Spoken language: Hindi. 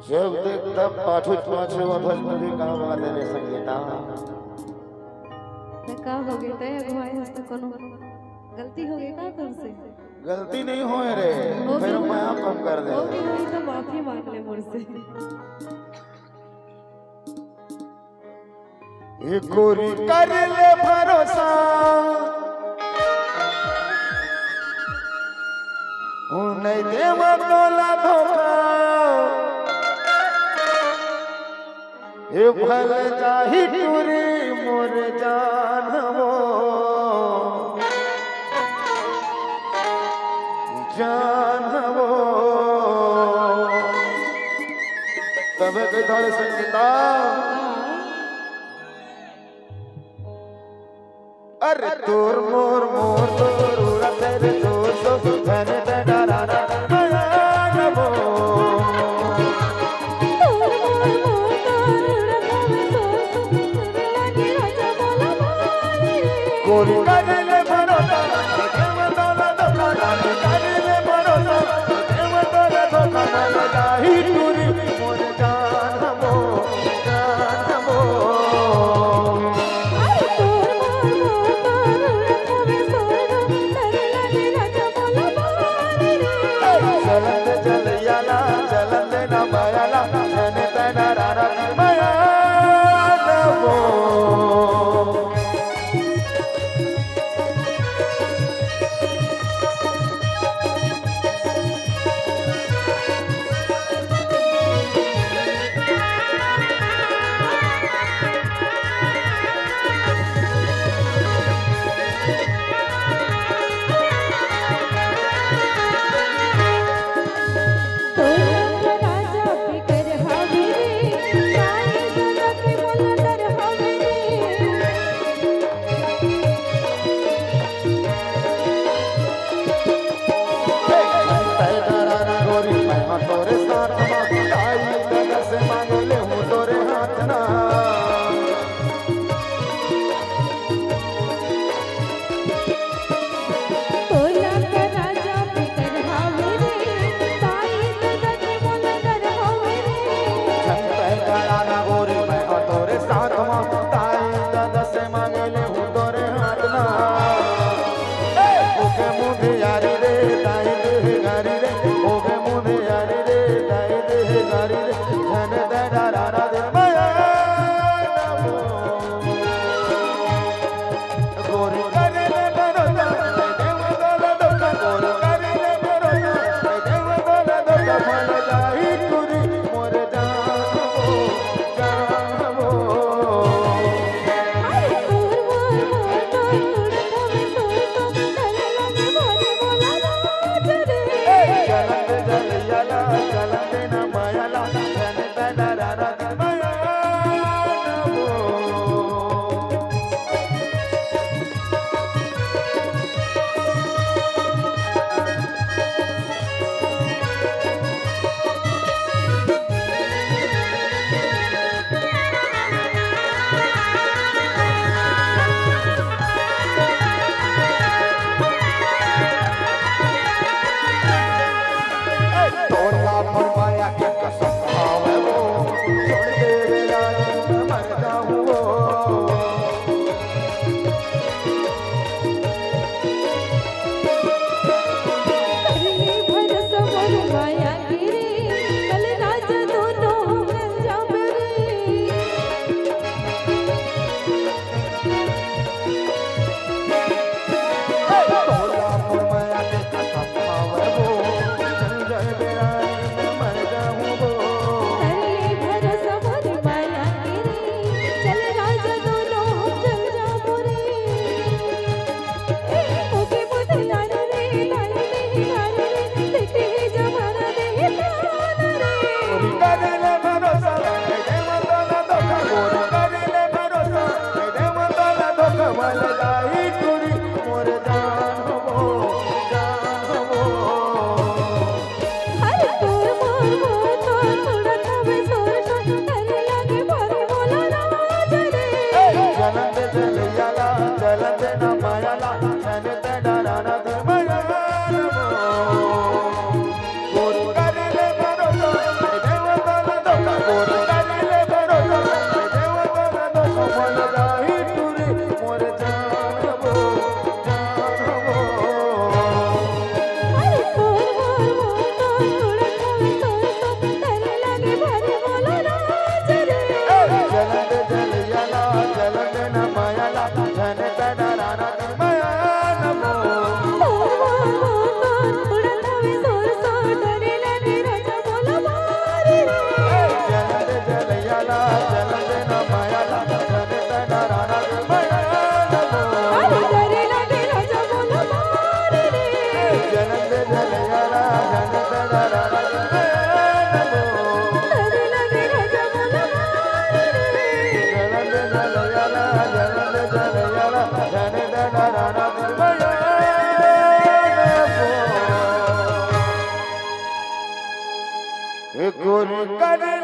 जब देख तब पाछू पाछू अधस तुझे का बात है संगीता का हो गए ते घुमाए हस्त कोनो गलती हो गई का तुमसे? गलती नहीं होए रे फिर मैं आप कम कर दे हो गई तो माफी मांग ले मुझसे। ये गोरी कर ले भरोसा नहीं देव तोला धोखा ये भल जाही टूरी मोर जानवो जानवो तब के धड़ संगीता अरे तोर मोर मोर तोर उड़ा तेरे तोर सो धन ते डराना जानवो गोरी करले भरोसा देव तोला धोखा करले भरोसा देव तोला धोखा मन जाही टूरी मोर जानवो जानवो चलत चल याला चलत न मायाला जन तना रारा माया नवो गुर कर ले